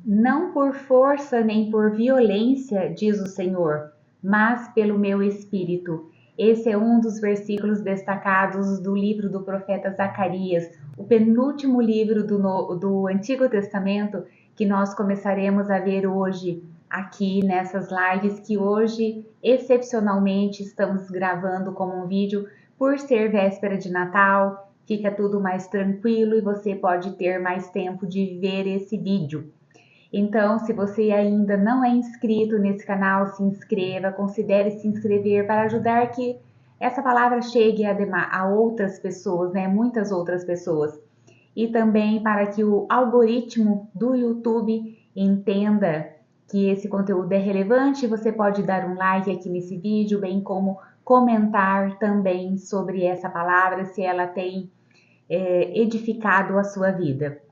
Não por força nem por violência, diz o Senhor, mas pelo meu espírito. Esse é um dos versículos destacados do livro do profeta Zacarias, o penúltimo livro do Antigo Testamento que nós começaremos a ver hoje aqui nessas lives que hoje excepcionalmente estamos gravando como um vídeo por ser véspera de Natal. Fica tudo mais tranquilo e você pode ter mais tempo de ver esse vídeo. Então, se você ainda não é inscrito nesse canal, se inscreva, considere se inscrever para ajudar que essa palavra chegue a outras pessoas, né? Muitas outras pessoas. E também para que o algoritmo do YouTube entenda que esse conteúdo é relevante, você pode dar um like aqui nesse vídeo, bem como comentar também sobre essa palavra, se ela tem edificado a sua vida.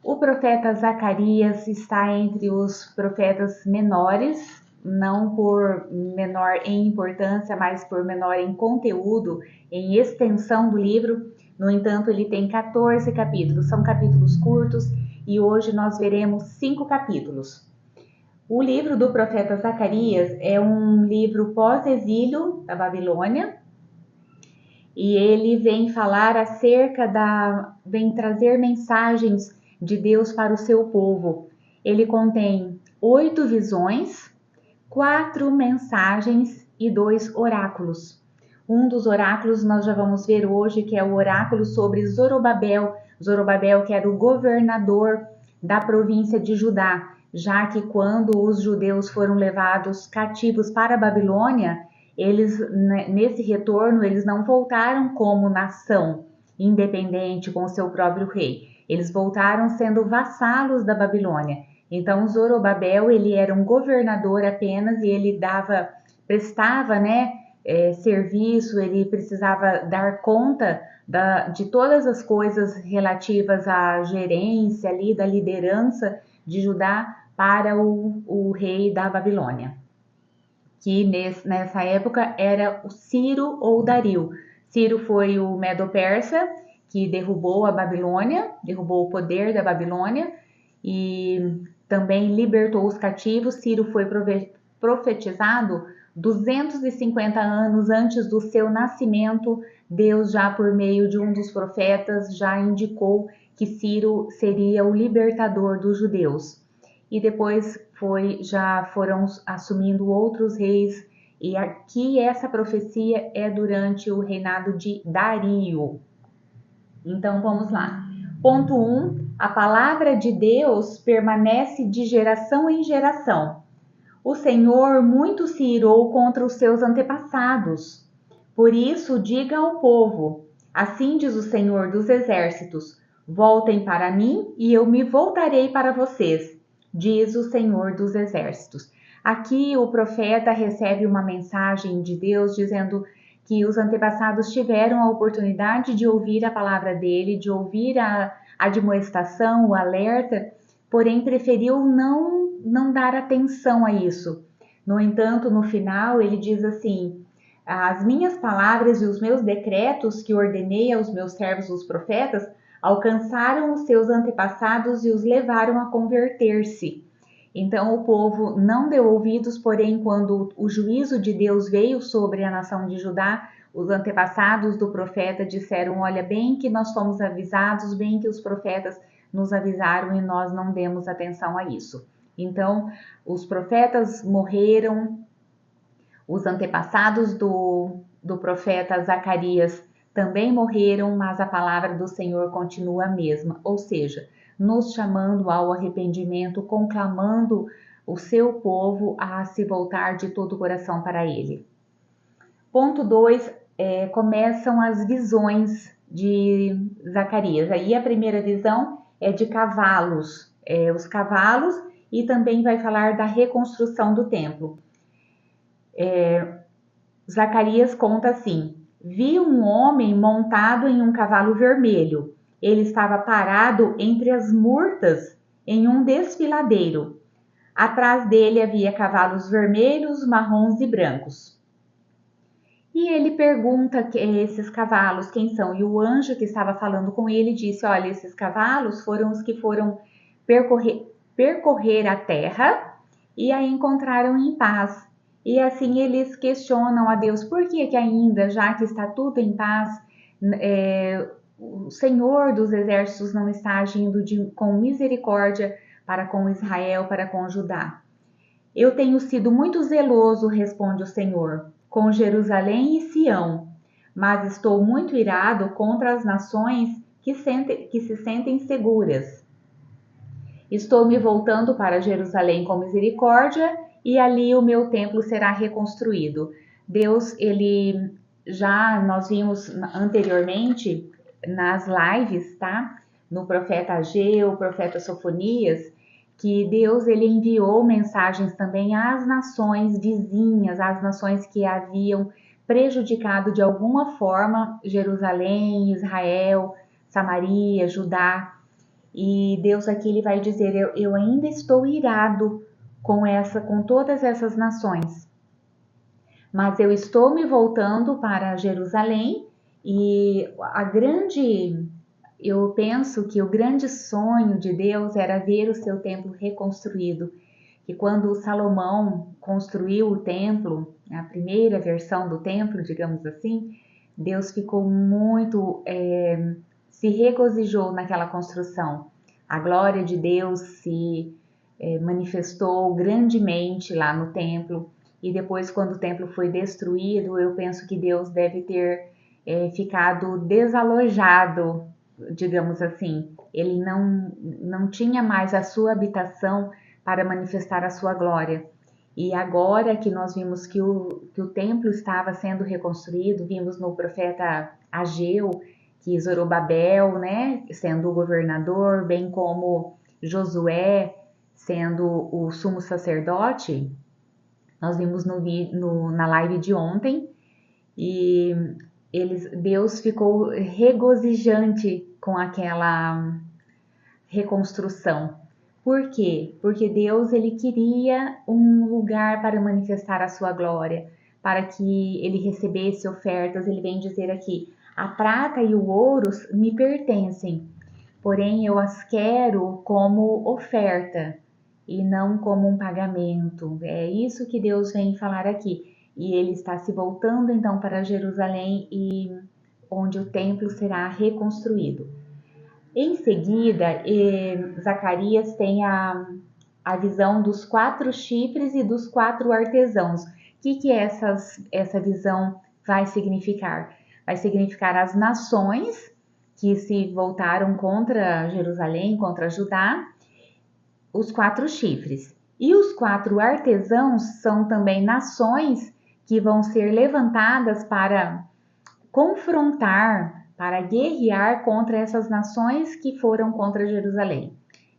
O profeta Zacarias está entre os profetas menores, não por menor em importância, mas por menor em conteúdo, em extensão do livro. No entanto, ele tem 14 capítulos, são capítulos curtos e hoje nós veremos 5 capítulos. O livro do profeta Zacarias é um livro pós-exílio da Babilônia e ele vem falar vem trazer mensagens de Deus para o seu povo. Ele contém 8 visões, 4 mensagens e 2 oráculos. Um dos oráculos nós já vamos ver hoje, que é o oráculo sobre Zorobabel. Zorobabel, que era o governador da província de Judá, já que quando os judeus foram levados cativos para a Babilônia, nesse retorno, eles não voltaram como nação independente com o seu próprio rei. Eles voltaram sendo vassalos da Babilônia. Então, Zorobabel, ele era um governador apenas e ele prestava, serviço, ele precisava dar conta de todas as coisas relativas à gerência ali, da liderança de Judá para o rei da Babilônia, que nessa época era o Ciro ou Dario. Ciro foi o Medo-Persa, que derrubou a Babilônia, derrubou o poder da Babilônia e também libertou os cativos. Ciro foi profetizado 250 anos antes do seu nascimento. Deus, já por meio de um dos profetas, já indicou que Ciro seria o libertador dos judeus. E depois já foram assumindo outros reis, e aqui essa profecia é durante o reinado de Dario. Então vamos lá. Ponto 1. A palavra de Deus permanece de geração em geração. O Senhor muito se irou contra os seus antepassados. Por isso, diga ao povo: assim diz o Senhor dos Exércitos: voltem para mim e eu me voltarei para vocês, diz o Senhor dos Exércitos. Aqui o profeta recebe uma mensagem de Deus dizendo que os antepassados tiveram a oportunidade de ouvir a palavra dele, de ouvir a admoestação, o alerta, porém preferiu não dar atenção a isso. No entanto, no final, ele diz assim: as minhas palavras e os meus decretos que ordenei aos meus servos, os profetas, alcançaram os seus antepassados e os levaram a converter-se. Então o povo não deu ouvidos, porém, quando o juízo de Deus veio sobre a nação de Judá, os antepassados do profeta disseram: olha, bem que nós fomos avisados, bem que os profetas nos avisaram e nós não demos atenção a isso. Então, os profetas morreram, os antepassados do profeta Zacarias também morreram, mas a palavra do Senhor continua a mesma, ou seja, nos chamando ao arrependimento, conclamando o seu povo a se voltar de todo o coração para ele. Ponto 2, começam as visões de Zacarias. Aí a primeira visão é de cavalos, os cavalos, e também vai falar da reconstrução do templo. Zacarias conta assim: vi um homem montado em um cavalo vermelho. Ele estava parado entre as murtas em um desfiladeiro. Atrás dele havia cavalos vermelhos, marrons e brancos. E ele pergunta esses cavalos quem são. E o anjo que estava falando com ele disse: olha, esses cavalos foram os que foram percorrer a terra e a encontraram em paz. E assim eles questionam a Deus, por que ainda, já que está tudo em paz, o Senhor dos exércitos não está agindo com misericórdia para com Israel, para com Judá? Eu tenho sido muito zeloso, responde o Senhor, com Jerusalém e Sião, mas estou muito irado contra as nações que se sentem seguras. Estou me voltando para Jerusalém com misericórdia e ali o meu templo será reconstruído. Deus, nós vimos anteriormente nas lives, tá? No profeta Ageu, profeta Sofonias, que Deus ele enviou mensagens também às nações vizinhas, às nações que haviam prejudicado de alguma forma Jerusalém, Israel, Samaria, Judá. E Deus aqui ele vai dizer, eu ainda estou irado com todas essas nações, mas eu estou me voltando para Jerusalém e eu penso que o grande sonho de Deus era ver o seu templo reconstruído. E quando Salomão construiu o templo, a primeira versão do templo, digamos assim, Deus ficou muito, se regozijou naquela construção. A glória de Deus se manifestou grandemente lá no templo. E depois, quando o templo foi destruído, eu penso que Deus deve ter ficado desalojado, digamos assim. Ele não tinha mais a sua habitação para manifestar a sua glória. E agora que nós vimos que o templo estava sendo reconstruído, vimos no profeta Ageu, que Zorobabel, né, sendo o governador, bem como Josué sendo o sumo sacerdote, nós vimos na live de ontem, e Deus ficou regozijante com aquela reconstrução. Por quê? Porque Deus ele queria um lugar para manifestar a sua glória, para que ele recebesse ofertas. Ele vem dizer aqui, a prata e o ouro me pertencem, porém eu as quero como oferta e não como um pagamento. É isso que Deus vem falar aqui. E ele está se voltando então para Jerusalém, e onde o templo será reconstruído. Em seguida, Zacarias tem a visão dos 4 chifres e dos 4 artesãos. O que essa visão vai significar? Vai significar as nações que se voltaram contra Jerusalém, contra Judá, os 4 chifres. E os 4 artesãos são também nações que vão ser levantadas para confrontar, para guerrear contra essas nações que foram contra Jerusalém.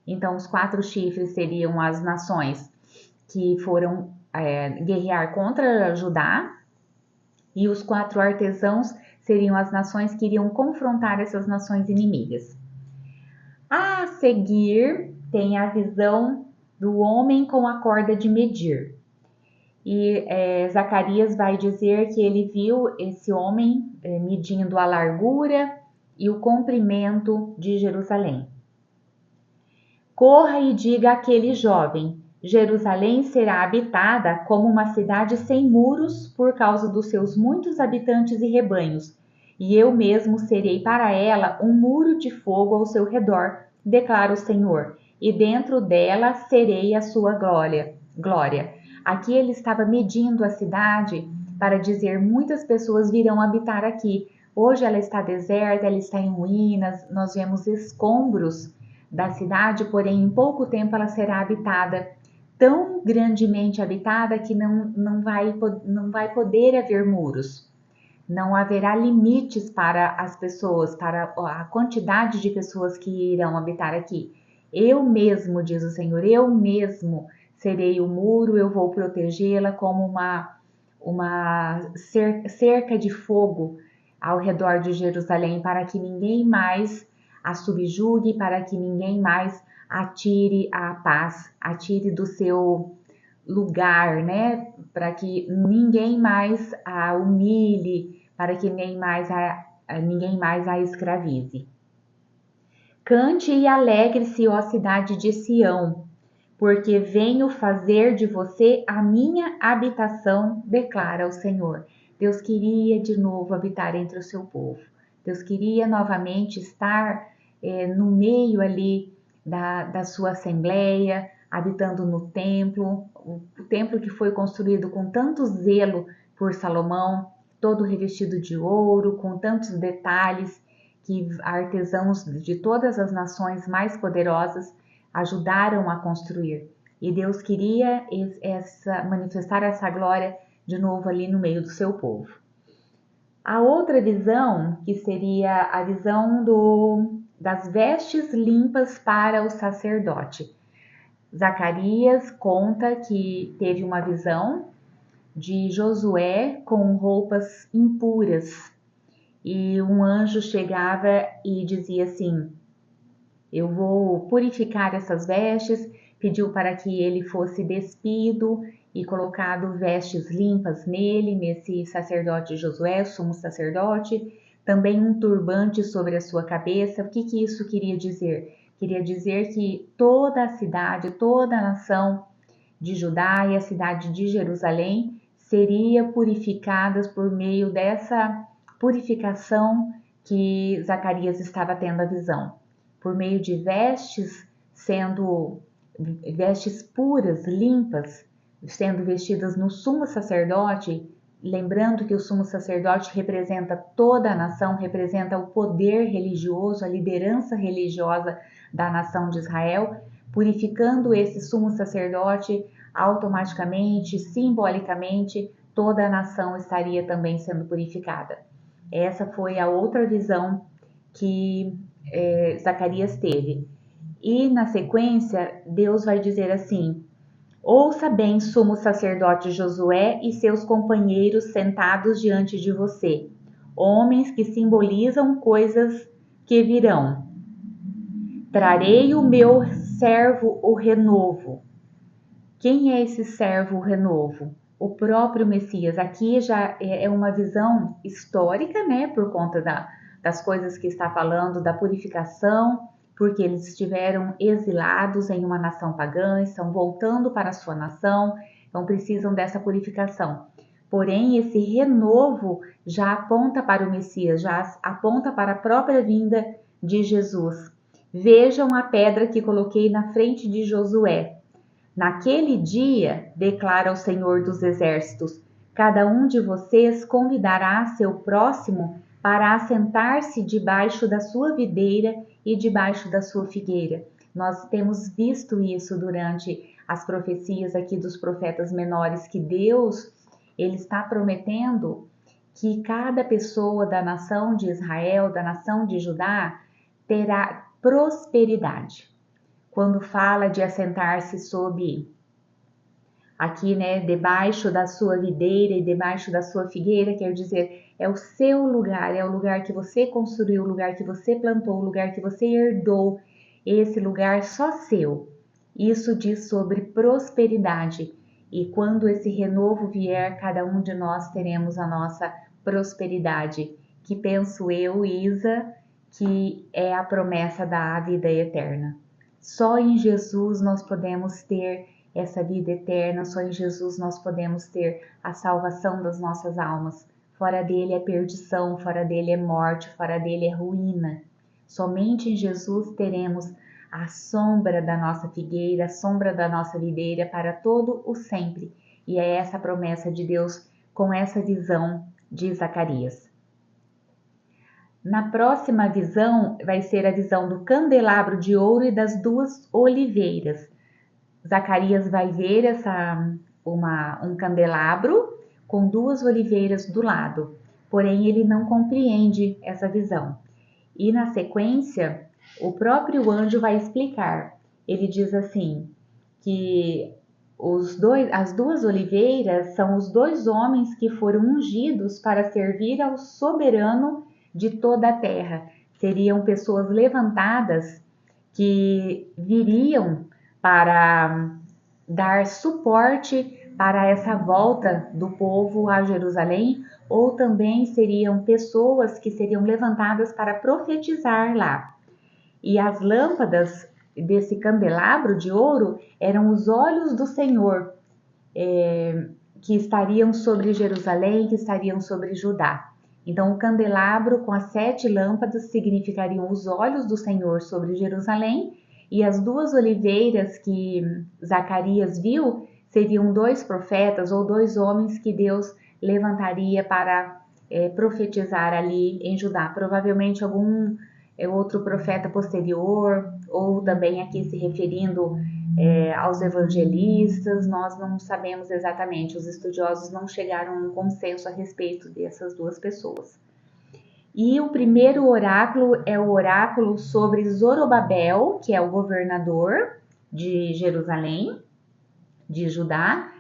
Então, os 4 chifres seriam as nações que foram guerrear contra Judá, e os 4 artesãos seriam as nações que iriam confrontar essas nações inimigas. A seguir, tem a visão do homem com a corda de medir. E Zacarias vai dizer que ele viu esse homem medindo a largura e o comprimento de Jerusalém. Corra e diga àquele jovem, Jerusalém será habitada como uma cidade sem muros por causa dos seus muitos habitantes e rebanhos, e eu mesmo serei para ela um muro de fogo ao seu redor, declara o Senhor, e dentro dela serei a sua glória. Aqui ele estava medindo a cidade para dizer, muitas pessoas virão habitar aqui. Hoje ela está deserta, ela está em ruínas, nós vemos escombros da cidade, porém em pouco tempo ela será habitada, tão grandemente habitada que não vai poder haver muros. Não haverá limites para as pessoas, para a quantidade de pessoas que irão habitar aqui. Eu mesmo, diz o Senhor, eu mesmo serei o muro, eu vou protegê-la como uma cerca de fogo ao redor de Jerusalém, para que ninguém mais a subjugue, para que ninguém mais atire a paz, atire do seu lugar, né? Para que ninguém mais a humilhe, para que ninguém mais a escravize. Cante e alegre-se, ó cidade de Sião. porque venho fazer de você a minha habitação, declara o Senhor. Deus queria de novo habitar entre o seu povo. Deus queria novamente estar no meio ali da sua assembleia, habitando no templo, o templo que foi construído com tanto zelo por Salomão, todo revestido de ouro, com tantos detalhes que artesãos de todas as nações mais poderosas ajudaram a construir. E Deus queria manifestar essa glória de novo ali no meio do seu povo. A outra visão, que seria a visão das vestes limpas para o sacerdote. Zacarias conta que teve uma visão de Josué com roupas impuras. E um anjo chegava e dizia assim: eu vou purificar essas vestes. Pediu para que ele fosse despido e colocado vestes limpas nele, nesse sacerdote Josué, sumo sacerdote. Também um turbante sobre a sua cabeça. O que isso queria dizer? Queria dizer que toda a cidade, toda a nação de Judá e a cidade de Jerusalém seria purificadas por meio dessa purificação que Zacarias estava tendo a visão. Por meio de vestes, sendo vestes puras, limpas, sendo vestidas no sumo sacerdote, lembrando que o sumo sacerdote representa toda a nação, representa o poder religioso, a liderança religiosa da nação de Israel, purificando esse sumo sacerdote, automaticamente, simbolicamente, toda a nação estaria também sendo purificada. Essa foi a outra visão que Zacarias teve. E na sequência, Deus vai dizer assim: ouça bem, sumo sacerdote Josué e seus companheiros sentados diante de você, homens que simbolizam coisas que virão. Trarei o meu servo, o renovo. Quem é esse servo, o renovo? O próprio Messias. Aqui já é uma visão histórica, né, por conta das coisas que está falando, da purificação, porque eles estiveram exilados em uma nação pagã, estão voltando para a sua nação, então precisam dessa purificação. Porém, esse renovo já aponta para o Messias, já aponta para a própria vinda de Jesus. Vejam a pedra que coloquei na frente de Josué. Naquele dia, declara o Senhor dos Exércitos, cada um de vocês convidará seu próximo para assentar-se debaixo da sua videira e debaixo da sua figueira. Nós temos visto isso durante as profecias aqui dos profetas menores, que Deus ele está prometendo que cada pessoa da nação de Israel, da nação de Judá, terá prosperidade. Quando fala de assentar-se sob, aqui, né, debaixo da sua videira e debaixo da sua figueira, quer dizer, é o seu lugar, é o lugar que você construiu, o lugar que você plantou, o lugar que você herdou, esse lugar só seu. Isso diz sobre prosperidade. E quando esse renovo vier, cada um de nós teremos a nossa prosperidade, que penso eu, Isa, que é a promessa da vida eterna. Só em Jesus nós podemos ter essa vida eterna, só em Jesus nós podemos ter a salvação das nossas almas. Fora dele é perdição, fora dele é morte, fora dele é ruína. Somente em Jesus teremos a sombra da nossa figueira, a sombra da nossa videira para todo o sempre. E é essa a promessa de Deus com essa visão de Zacarias. Na próxima visão vai ser a visão do candelabro de ouro e das duas oliveiras. Zacarias vai ver um candelabro com duas oliveiras do lado, porém ele não compreende essa visão. E na sequência, o próprio anjo vai explicar. Ele diz assim, que as duas oliveiras são os dois homens que foram ungidos para servir ao soberano de toda a terra. Seriam pessoas levantadas que viriam para dar suporte para essa volta do povo a Jerusalém, ou também seriam pessoas que seriam levantadas para profetizar lá. E as lâmpadas desse candelabro de ouro eram os olhos do Senhor, que estariam sobre Jerusalém, que estariam sobre Judá. Então, o candelabro com as 7 lâmpadas significariam os olhos do Senhor sobre Jerusalém, e as 2 oliveiras que Zacarias viu seriam 2 profetas ou 2 homens que Deus levantaria para profetizar ali em Judá. Provavelmente algum outro profeta posterior, ou também aqui se referindo aos evangelistas, nós não sabemos exatamente, os estudiosos não chegaram a um consenso a respeito dessas 2 pessoas. E o primeiro oráculo é o oráculo sobre Zorobabel, que é o governador de Jerusalém, de Judá,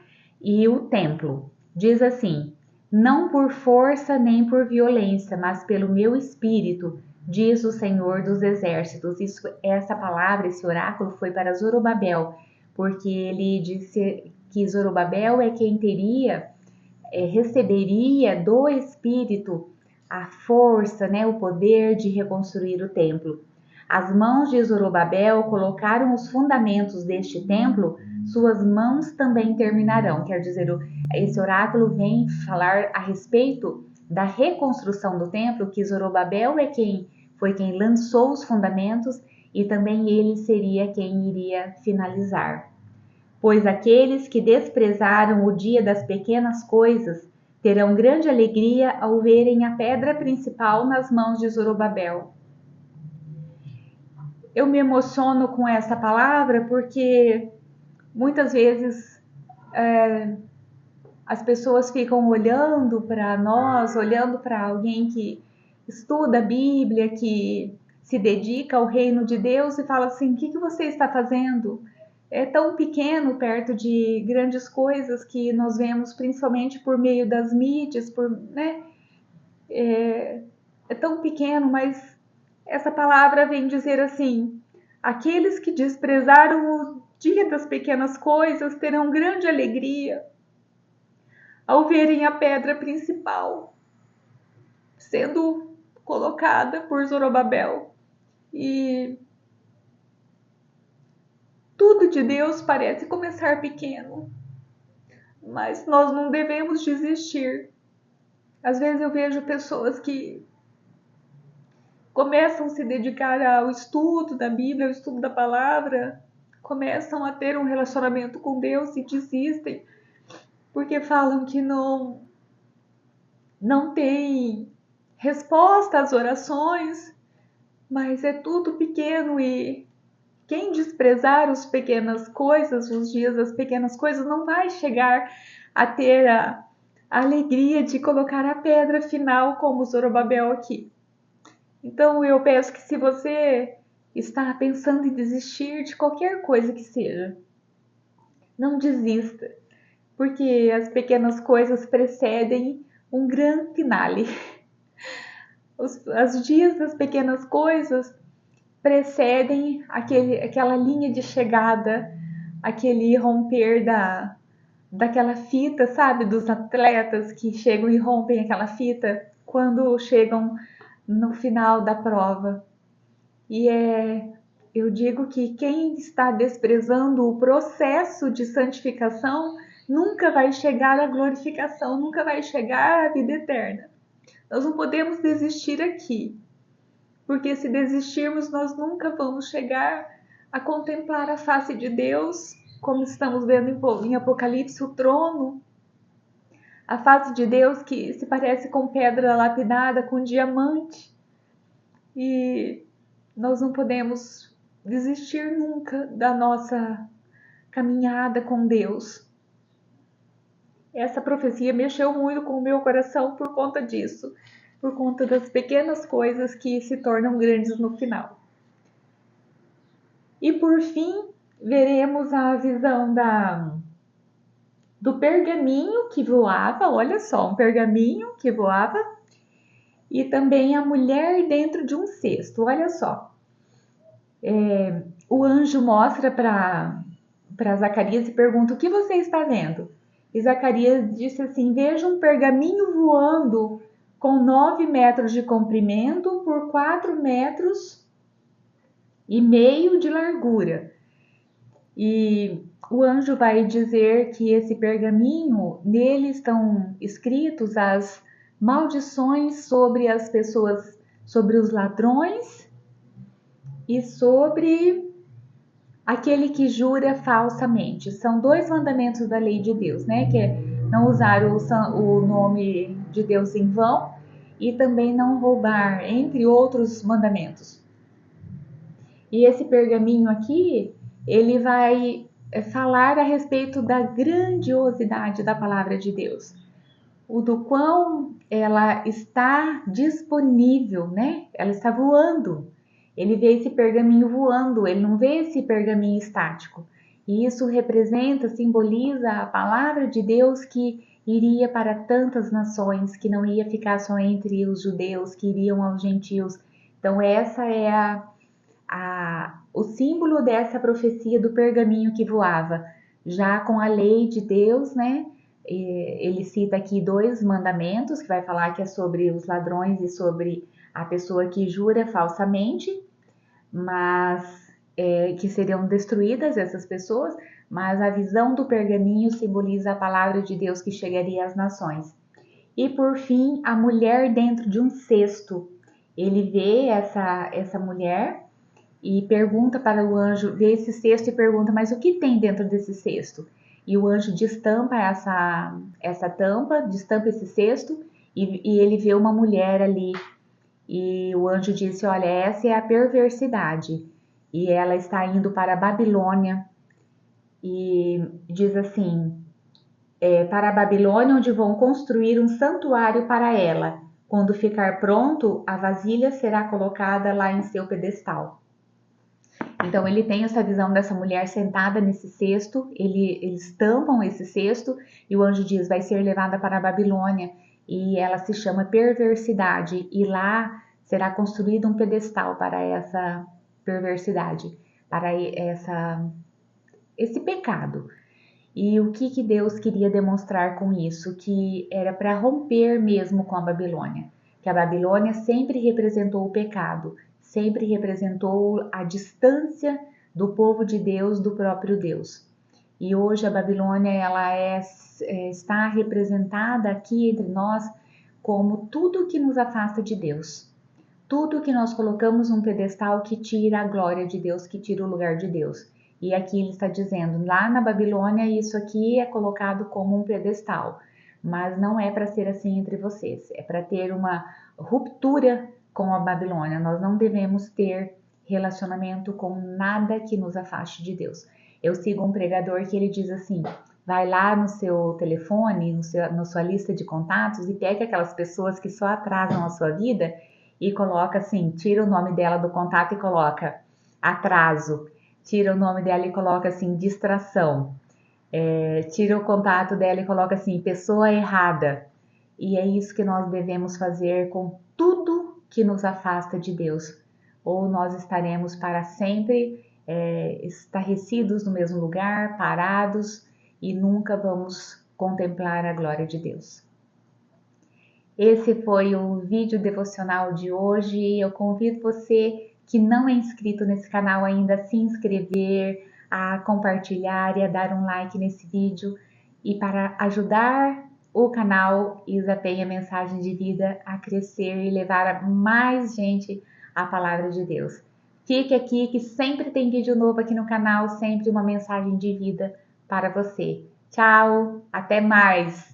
e o templo. Diz assim: não por força nem por violência, mas pelo meu espírito, diz o Senhor dos Exércitos. Essa palavra, esse oráculo foi para Zorobabel, porque ele disse que Zorobabel é quem receberia do Espírito a força, o poder de reconstruir o templo. As mãos de Zorobabel colocaram os fundamentos deste templo, suas mãos também terminarão. Quer dizer, esse oráculo vem falar a respeito da reconstrução do templo, que Zorobabel foi quem lançou os fundamentos e também ele seria quem iria finalizar. Pois aqueles que desprezaram o dia das pequenas coisas terão grande alegria ao verem a pedra principal nas mãos de Zorobabel. Eu me emociono com essa palavra porque muitas vezes as pessoas ficam olhando para nós, olhando para alguém que estuda a Bíblia, que se dedica ao reino de Deus e fala assim: o que você está fazendo? É tão pequeno perto de grandes coisas que nós vemos principalmente por meio das mídias, é tão pequeno, mas essa palavra vem dizer assim: aqueles que desprezaram o dia das pequenas coisas terão grande alegria ao verem a pedra principal sendo colocada por Zorobabel. E tudo de Deus parece começar pequeno, mas nós não devemos desistir. Às vezes eu vejo pessoas que começam a se dedicar ao estudo da Bíblia, ao estudo da palavra, começam a ter um relacionamento com Deus e desistem, porque falam que não tem resposta às orações, mas é tudo pequeno e quem desprezar as pequenas coisas, os dias das pequenas coisas, não vai chegar a ter a alegria de colocar a pedra final como Zorobabel aqui. Então eu peço que se você está pensando em desistir de qualquer coisa que seja, não desista, porque as pequenas coisas precedem um grande finale. Os dias das pequenas coisas precedem aquela linha de chegada, aquele romper daquela fita, sabe? Dos atletas que chegam e rompem aquela fita quando chegam no final da prova. E eu digo que quem está desprezando o processo de santificação nunca vai chegar à glorificação, nunca vai chegar à vida eterna. Nós não podemos desistir aqui, porque se desistirmos, nós nunca vamos chegar a contemplar a face de Deus, como estamos vendo em Apocalipse, o trono, a face de Deus que se parece com pedra lapidada, com diamante. E nós não podemos desistir nunca da nossa caminhada com Deus. Essa profecia mexeu muito com o meu coração por conta disso, por conta das pequenas coisas que se tornam grandes no final. E por fim, veremos a visão do pergaminho que voava, olha só, um pergaminho que voava, e também a mulher dentro de um cesto, olha só. O anjo mostra para Zacarias e pergunta: o que você está vendo? E Zacarias disse assim: vejo um pergaminho voando com 9 metros de comprimento por 4 metros e meio de largura. E o anjo vai dizer que esse pergaminho, nele estão escritos as maldições sobre as pessoas, sobre os ladrões e sobre aquele que jura falsamente. São 2 mandamentos da lei de Deus, né? Que é não usar o nome de Deus em vão e também não roubar, entre outros mandamentos. E esse pergaminho aqui, ele vai falar a respeito da grandiosidade da palavra de Deus, o do quão ela está disponível, né? Ela está voando. Ele vê esse pergaminho voando, ele não vê esse pergaminho estático. E isso representa, simboliza a palavra de Deus que iria para tantas nações, que não ia ficar só entre os judeus, que iriam aos gentios. Então essa é o símbolo dessa profecia do pergaminho que voava, já com a lei de Deus, né? Ele cita aqui 2 mandamentos, que vai falar que é sobre os ladrões e sobre a pessoa que jura falsamente, mas que seriam destruídas essas pessoas, mas a visão do pergaminho simboliza a palavra de Deus que chegaria às nações. E por fim, a mulher dentro de um cesto. Ele vê essa mulher e pergunta para o anjo, vê esse cesto e pergunta, mas o que tem dentro desse cesto? E o anjo destampa essa tampa, destampa esse cesto e ele vê uma mulher ali. E o anjo disse, olha, essa é a perversidade. E ela está indo para a Babilônia. E diz assim, para a Babilônia, onde vão construir um santuário para ela. Quando ficar pronto, a vasilha será colocada lá em seu pedestal. Então ele tem essa visão dessa mulher sentada nesse cesto, eles tampam esse cesto e o anjo diz, vai ser levada para a Babilônia e ela se chama perversidade e lá será construído um pedestal para essa perversidade, para esse pecado. E o que Deus queria demonstrar com isso? Que era para romper mesmo com a Babilônia, que a Babilônia sempre representou o pecado, sempre representou a distância do povo de Deus do próprio Deus. E hoje a Babilônia ela está representada aqui entre nós como tudo que nos afasta de Deus. Tudo que nós colocamos num pedestal que tira a glória de Deus, que tira o lugar de Deus. E aqui ele está dizendo, lá na Babilônia isso aqui é colocado como um pedestal. Mas não é para ser assim entre vocês, é para ter uma ruptura com a Babilônia. Nós não devemos ter relacionamento com nada que nos afaste de Deus. Eu sigo um pregador que ele diz assim, vai lá no seu telefone, na sua lista de contatos e pega aquelas pessoas que só atrasam a sua vida e coloca assim, tira o nome dela do contato e coloca atraso, tira o nome dela e coloca assim, distração, tira o contato dela e coloca assim, pessoa errada. E é isso que nós devemos fazer com tudo que nos afasta de Deus. Ou nós estaremos para sempre estarrecidos no mesmo lugar, parados, e nunca vamos contemplar a glória de Deus. Esse foi o vídeo devocional de hoje. Eu convido você que não é inscrito nesse canal ainda a se inscrever, a compartilhar e a dar um like nesse vídeo. E para ajudar o canal Isa Penha Mensagem de Vida a crescer e levar a mais gente a palavra de Deus. Fique aqui que sempre tem vídeo novo aqui no canal, sempre uma mensagem de vida para você. Tchau, até mais!